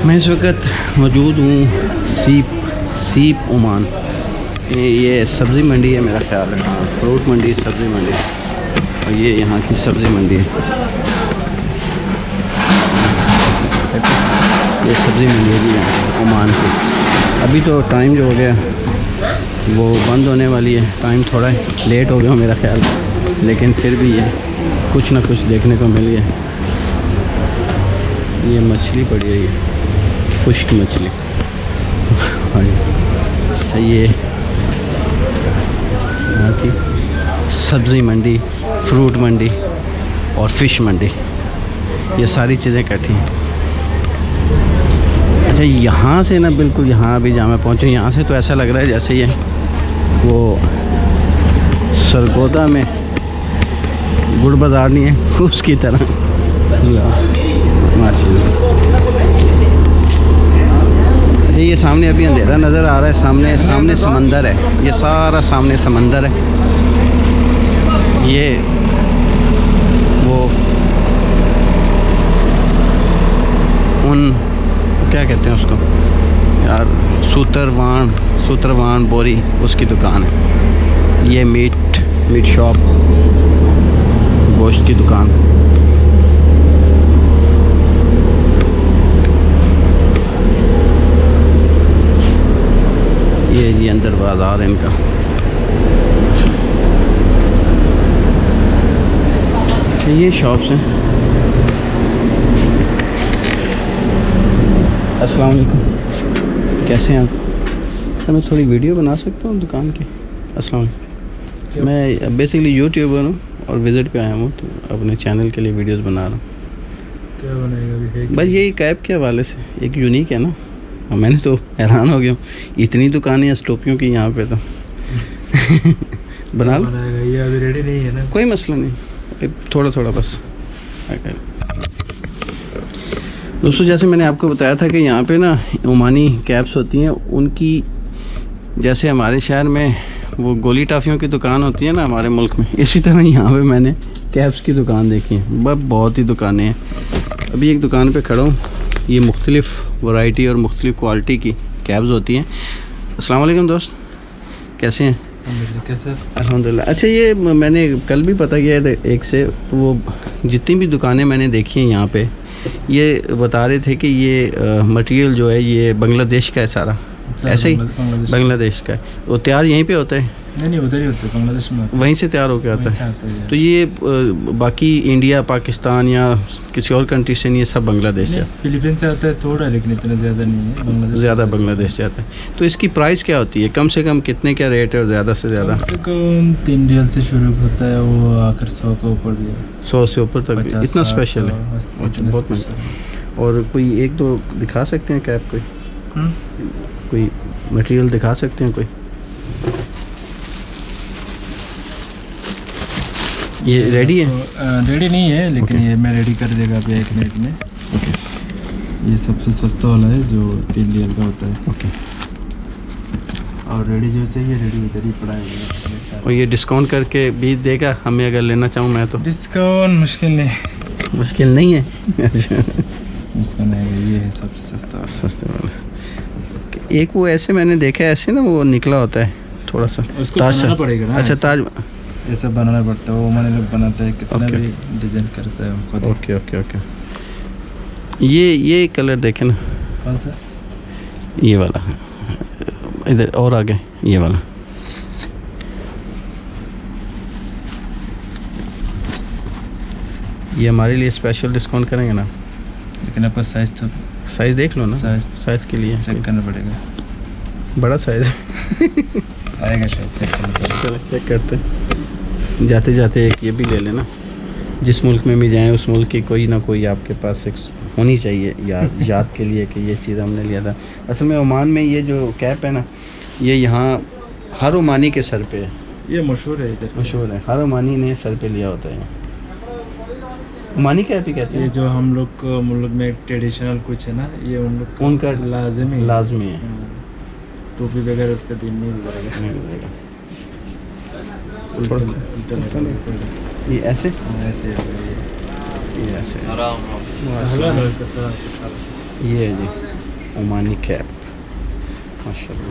मैं इस वक्त मौजूद हूँ सीप ओमान। ये सब्ज़ी मंडी है मेरा ख्याल है, फ्रूट मंडी, सब्ज़ी मंडी, और ये यहाँ की सब्ज़ी मंडी है। ये सब्ज़ी मंडी है जी यहाँ ओमान की। अभी तो टाइम जो हो गया वो बंद होने वाली है, टाइम थोड़ा लेट हो गया मेरा ख्याल, लेकिन फिर भी ये कुछ ना कुछ देखने को मिल गया। ये मछली पड़ी है, ये खुश्क मछली। अच्छा, ये यहाँ की सब्ज़ी मंडी, फ्रूट मंडी और फ़िश मंडी, ये सारी चीज़ें इकट्ठी हैं। अच्छा, यहाँ से ना बिल्कुल यहाँ अभी जहाँ मैं पहुँचूँ, यहाँ से तो ऐसा लग रहा है जैसे ये वो सरगोदा में गुड़ बाज़ार नहीं है उसकी तरह। माशाल्लाह। ये सामने अभी अंधेरा नज़र आ रहा है, सामने समंदर है, ये सारा सामने समंदर है। ये वो उन क्या कहते हैं उसको यार, सूत्रवान बोरी, उसकी दुकान है। ये मीट शॉप, गोश्त की दुकान। ये जी अंदर बाज़ार है इनका। अच्छा, ये शॉप्स हैं। अस्सलाम वालेकुम, कैसे हैं आप? मैं थोड़ी वीडियो बना सकता हूँ दुकान की? अस्सलाम वालेकुम। मैं बेसिकली यूट्यूबर हूँ और विज़िट पे आया हूँ, तो अपने चैनल के लिए वीडियोस बना रहा हूँ। क्या बनाएगा अभी? बस यही कैप के हवाले से, एक यूनिक है ना। मैंने तो हैरान हो गया हूँ, इतनी दुकानें हैं टोपियों की यहाँ पे तो। बना लो। ये अभी रेडी नहीं है ना? कोई मसला नहीं, थोड़ा बस। दोस्तों, जैसे मैंने आपको बताया था कि यहाँ पे ना ओमानी कैप्स होती हैं, उनकी जैसे हमारे शहर में वो गोली टाफियों की दुकान होती है ना हमारे मुल्क में, इसी तरह यहाँ पे मैंने कैप्स की दुकान देखी है। बहुत ही दुकानें हैं। अभी एक दुकान पे खड़ा हूँ, ये मुख्तलिफ़ वैरायटी और मुख्तलिफ़ क्वालिटी की कैब्स होती हैं। अस्सलाम वालेकुम दोस्त, कैसे हैं? कैसे? अल्हम्दुलिल्लाह। अच्छा, ये मैंने कल भी पता किया है एक से, तो वो जितनी भी दुकानें मैंने देखी हैं यहाँ पे, ये बता रहे थे कि ये मटेरियल जो है ये बांग्लादेश का है सारा। ऐसे ही बांग्लादेश का है। वो तैयार यहीं पे होता है? नहीं, उधर ही होता है, बांग्लादेश में। वहीं से तैयार होकर आता है। तो ये बाकी इंडिया, पाकिस्तान या किसी और कंट्री से नहीं, ये सब बांग्लादेश से? फिलीपींस से आता है थोड़ा, लेकिन इतना ज़्यादा नहीं है। बांग्लादेश ज़्यादा बांग्लादेश से आता है। तो इसकी प्राइस क्या होती है? कम से कम कितने क्या रेट है और ज़्यादा से ज़्यादा? कम से कम 3 रियाल से शुरू होता है, वो आकर 100 के ऊपर भी है। 100 से ऊपर तक? इतना स्पेशल है? बहुत महंगा। और कोई एक दो दिखा सकते हैं कैप? कोई मटेरियल दिखा सकते हैं कोई? ये रेडी है? रेडी नहीं है, लेकिन ये मैं रेडी कर देगा अभी 1 मिनट में। ये सबसे सस्ता वाला है जो 3 रियाल का होता है। ओके। और रेडी जो चाहिए, रेडी उधर ही पड़ा है। और ये डिस्काउंट करके भी देगा हमें अगर लेना चाहूँ मैं तो? डिस्काउंट मुश्किल नहीं है। डिस्काउंट है, ये है सबसे सस्ते वाला। एक वो ऐसे मैंने देखा है, ऐसे ना वो निकला होता है थोड़ा सा, उसको बनाना पड़ेगा ना। अच्छा, ताज ये सब बनाना पड़ता है, वो मैंने लोग बनाता है, कितना भी डिज़ाइन करता है उनको। ओके। ये कलर देखे ना? कौन सा? ये वाला, इधर और आगे ये वाला। ये हमारे लिए स्पेशल डिस्काउंट करेंगे ना? लेकिन आपका साइज़ देख लो ना। साइज़ के लिए चेक करना पड़ेगा। बड़ा साइज़ आएगा शायद, चेक करना पड़ेगा। चलो चेक करते। जाते एक ये भी ले लेना। जिस मुल्क में भी जाएं, उस मुल्क की कोई ना कोई आपके पास एक होनी चाहिए याद के लिए कि ये चीज़ हमने लिया था। असल में ओमान में ये जो कैप है ना, ये यहाँ हर ओमानी के सर पे है। ये मशहूर है, इधर मशहूर है, हर ओमानी ने सर पे लिया होता है। ओमानी कैप ही कहते हैं। ये जो हम लोग को मुल्क में ट्रेडिशनल कुछ है ना, ये उनका लाजमी है। टोपी वगैरह उसका दिन नहीं लगेगा। ये ऐसे ऐसे ये ऐसे आराम ये है जी। ओमानी कैप माशाल्लाह।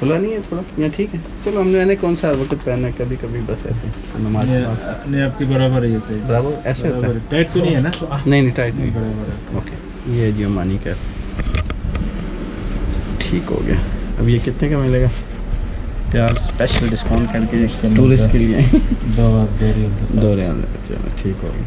खुला नहीं है थोड़ा या ठीक है। चलो हमने कौन सा वक्त पहना है, कभी कभी बस ऐसे नमाज के बाद। नहीं आपके बराबर है ये सही बराबर ऐसे होता है। टाइट तो नहीं है ना? नहीं नहीं टाइट नहीं। बराबर है। ओके ये है जी ओमानी कैप। ठीक हो गया। अब ये कितने का मिलेगा यार? स्पेशल डिस्काउंट करके टूरिस्ट के लिए दो रियाल। चलो ठीक हो गया।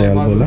रियाल बोला।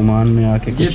ओमान में आके कुछ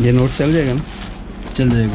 ये नोट चल जाएगा ना? चल जाएगा.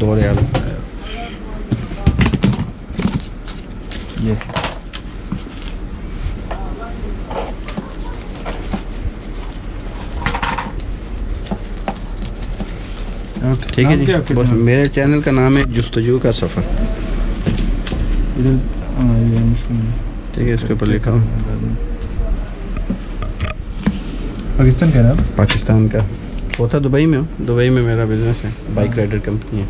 2 रियाल। ये ठीक है नाम जी। क्या आपके बस चैनल? मेरे चैनल का नाम है जुस्तजू का सफ़र। इधर ये मुश्किल है. ठीक है इसके ऊपर लिखा हो पाकिस्तान का नाम? पाकिस्तान का। होता दुबई में हूँ। दुबई में मेरा बिजनेस है, बाइक राइडर कंपनी है,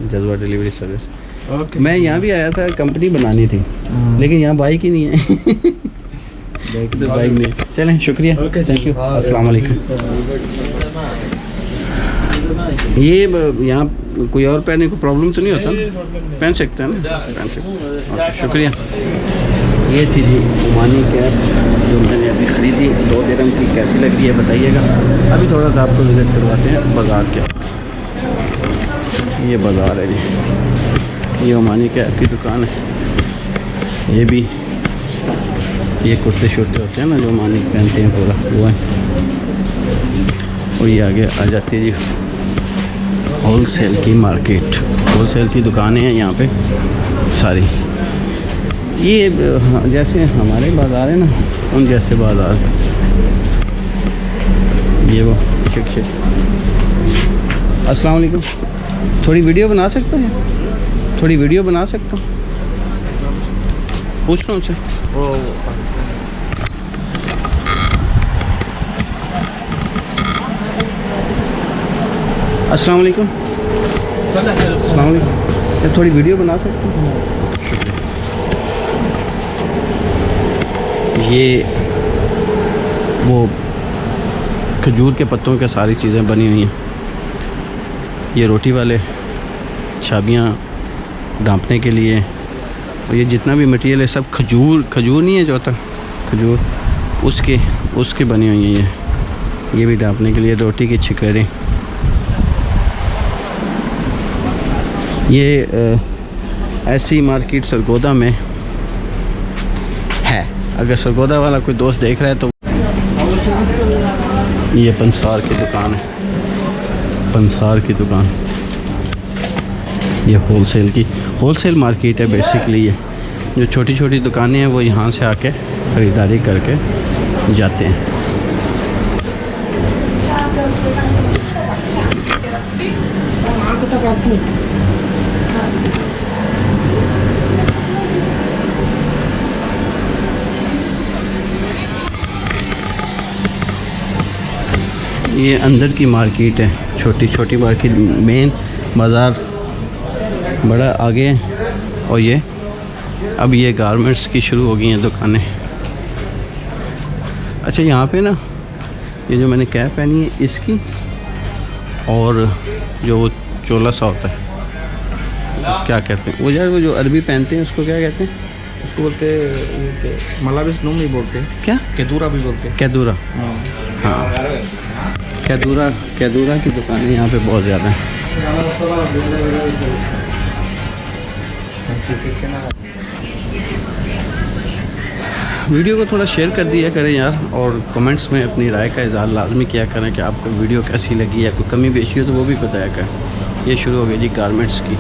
जज्बा डिलीवरी सर्विस। ओके. मैं यहाँ भी आया था, कंपनी बनानी थी लेकिन यहाँ बाइक ही नहीं है। बाइक नहीं। चलें शुक्रिया। Okay, thank you. अस्सलाम वालेकुम। ये यहाँ कोई और पहनने को प्रॉब्लम तो नहीं होता? पहन सकते हैं ना? पहन सकते हैं। ओके, शुक्रिया। ये थी जी ओमानी कैप जो मैंने अभी ख़रीदी। 2 दिरहम की कैसी लगी है बताइएगा। अभी थोड़ा सा आपको विज़िट करवाते हैं बाज़ार के। ये बाज़ार है जी। ये ओमानी कैप की दुकान है। ये भी ये कुर्ते शुर्ते होते हैं ना जो ओमानी पहनते हैं पूरा वो है। और ये आगे आ जाती है जी होलसेल की मार्केट। होलसेल की दुकानें हैं यहाँ पे सारी। ये जैसे हमारे बाज़ार है ना उन जैसे बाज़ार। ये वो शिक। अस्सलाम वालेकुम। थोड़ी वीडियो बना सकता हूँ? थोड़ी वीडियो बना सकता हूँ? पूछ लो उनसे। अस्सलाम वालेकुम। अस्सलाम वालेकुम। ये थोड़ी वीडियो बना सकते हैं? ये वो खजूर के पत्तों के सारी चीज़ें बनी हुई हैं। ये रोटी वाले चाबियाँ ढाँपने के लिए। और ये जितना भी मटेरियल है सब खजूर नहीं है जो होता खजूर उसके बनी हुई हैं। ये भी ढाँपने के लिए। रोटी की छिकरी। ये ऐसी मार्केट सरगोदा में है। अगर सरगोदा वाला कोई दोस्त देख रहा है तो ये पंसार की दुकान है। पंसार की दुकान। ये होलसेल मार्केट है बेसिकली। ये जो छोटी छोटी दुकानें हैं वो यहाँ से आके ख़रीदारी करके जाते हैं। ये अंदर की मार्केट है, छोटी छोटी मार्केट। मेन बाज़ार बड़ा आगे है। और ये अब ये गारमेंट्स की शुरू हो गई हैं दुकानें। अच्छा यहाँ पे ना ये जो मैंने कैप पहनी है इसकी और जो वो चोला सा होता है क्या कहते हैं वो यार, वो जो अरबी पहनते हैं उसको क्या कहते हैं? उसको बोलते मलाबिस नूम भी बोलते हैं, क्या? कैदूरा भी बोलते हैं। कैदूरा। हाँ कैदूरा की दुकानें यहाँ पे बहुत ज़्यादा हैं। वीडियो को थोड़ा शेयर कर दिया करें यार, और कमेंट्स में अपनी राय का इज़हार लाजमी किया करें कि आपको वीडियो कैसी लगी है। कोई कमी बेशी हो तो वो भी बताया करें। ये शुरू हो गई जी गारमेंट्स की।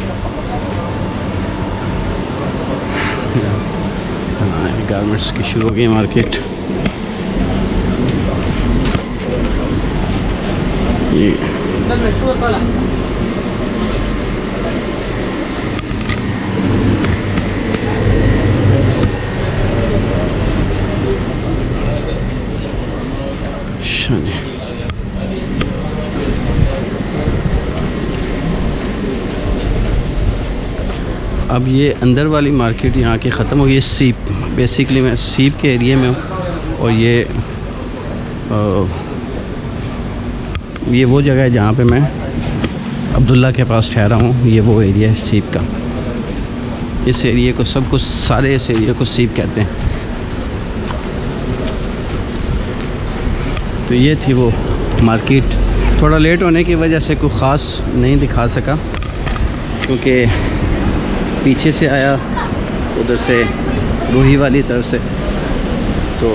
गारमेंट्स की शुरू हो गई मार्केट। ये अच्छा जी। अब ये अंदर वाली मार्केट यहाँ की ख़त्म हो गई है। सीप, बेसिकली मैं सीप के एरिया में हूँ और ये वो जगह है जहाँ पे मैं अब्दुल्ला के पास ठहरा हूँ। ये वो एरिया है सीप का। इस एरिया को सब कुछ, सारे इस एरिया को सीप कहते हैं। तो ये थी वो मार्केट। थोड़ा लेट होने की वजह से कोई ख़ास नहीं दिखा सका, क्योंकि पीछे से आया उधर से रूही वाली तरफ से, तो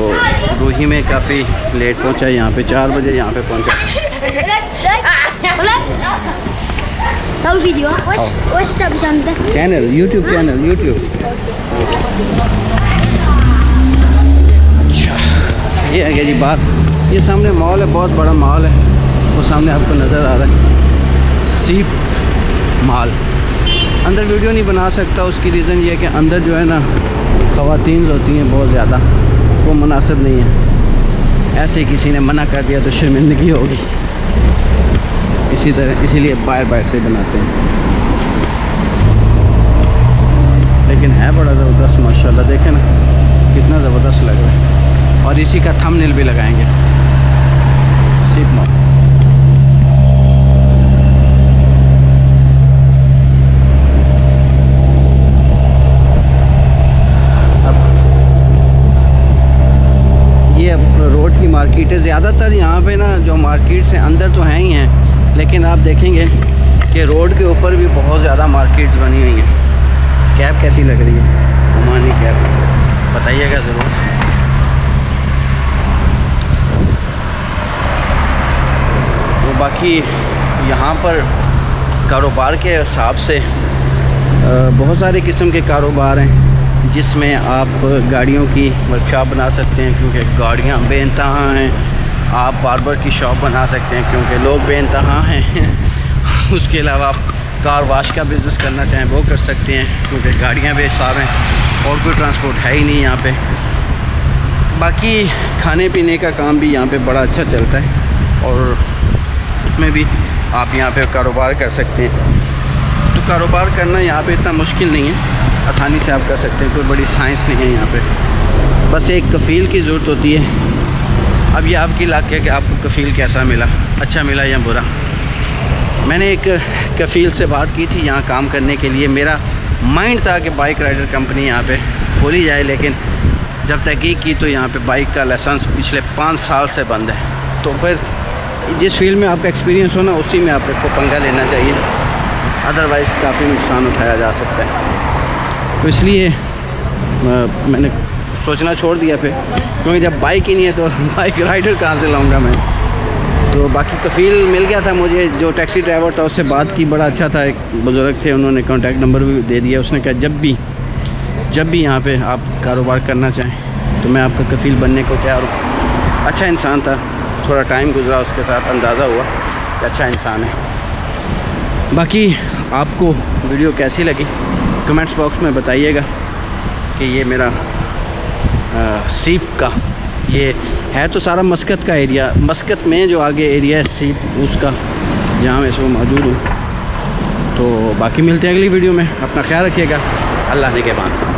रूही में काफ़ी लेट पहुंचा। यहाँ पे 4 बजे यहाँ पे पहुंचा। Some video. What's the channel? Channel YouTube, channel YouTube. अच्छा, ये है जी बाहर। ये सामने मॉल है, बहुत बड़ा मॉल है, वो सामने आपको नज़र आ रहा है, सीप मॉल। अंदर वीडियो नहीं बना सकता, उसकी रीज़न ये है कि अंदर जो है ना ख़वातीन होती हैं बहुत ज़्यादा, वो मुनासिब नहीं है। ऐसे ही किसी ने मना कर दिया तो शर्मिंदगी होगी, इसी तरह इसीलिए बाहर से बनाते हैं। लेकिन है बड़ा ज़बरदस्त माशाल्लाह, देखें ना कितना ज़बरदस्त लग रहा है। और इसी का थंबनेल भी लगाएंगे, सीप मॉल। रोड की मार्केट है ज़्यादातर यहाँ पे ना। जो मार्केट से अंदर तो हैं ही हैं, लेकिन आप देखेंगे कि रोड के ऊपर भी बहुत ज़्यादा मार्केट्स बनी हुई हैं। कैब कैसी लग रही है ओमानी कैब, बताइएगा ज़रूर। तो बाकी यहाँ पर कारोबार के हिसाब से बहुत सारे किस्म के कारोबार हैं, जिसमें आप गाड़ियों की वर्कशॉप बना सकते हैं क्योंकि गाड़ियाँ बेइंतहा हैं। आप बार्बर की शॉप बना सकते हैं क्योंकि लोग बेइंतहा हैं। उसके अलावा आप कार वाश का बिज़नेस करना चाहें वो कर सकते हैं क्योंकि गाड़ियाँ बेसाब हैं और कोई ट्रांसपोर्ट है ही नहीं यहाँ पे। बाकी खाने पीने का काम भी यहाँ पे बड़ा अच्छा चलता है और उसमें भी आप यहाँ पे कारोबार कर सकते हैं। तो कारोबार करना यहाँ पे इतना मुश्किल नहीं है, आसानी से आप कर सकते हैं, कोई बड़ी साइंस नहीं है यहाँ पे। बस एक कफ़ील की ज़रूरत होती है। अब ये आपकी इलाके है कि आपको कफ़ील कैसा मिला, अच्छा मिला या बुरा। मैंने एक कफ़ील से बात की थी यहाँ काम करने के लिए। मेरा माइंड था कि बाइक राइडर कंपनी यहाँ पे खोली जाए, लेकिन जब तहकीक की तो यहाँ पे बाइक का लाइसेंस पिछले 5 साल से बंद है। तो फिर जिस फील्ड में आपका एक्सपीरियंस हो ना, उसी में आपको पंगा लेना चाहिए, अदरवाइज़ काफ़ी नुकसान उठाया जा सकता है। तो इसलिए मैंने सोचना छोड़ दिया फिर, क्योंकि जब बाइक ही नहीं है तो बाइक राइडर कहाँ से लाऊंगा मैं। तो बाकी कफ़ील मिल गया था मुझे, जो टैक्सी ड्राइवर था उससे बात की, बड़ा अच्छा था, एक बुज़ुर्ग थे, उन्होंने कॉन्टैक्ट नंबर भी दे दिया। उसने कहा जब भी यहाँ पे आप कारोबार करना चाहें तो मैं आपका कफ़ील बनने को तैयार हूँ। अच्छा इंसान था, थोड़ा टाइम गुजरा उसके साथ, अंदाज़ा हुआ कि अच्छा इंसान है। बाकी आपको वीडियो कैसी लगी कमेंट्स बॉक्स में बताइएगा कि ये मेरा सीप का, ये है तो सारा मस्कत का एरिया, मस्कत में जो आगे एरिया है सीप उसका, जहाँ मैं इस वक्त मौजूद हूँ। तो बाकी मिलते हैं अगली वीडियो में, अपना ख्याल रखिएगा, अल्लाह ने के बाद।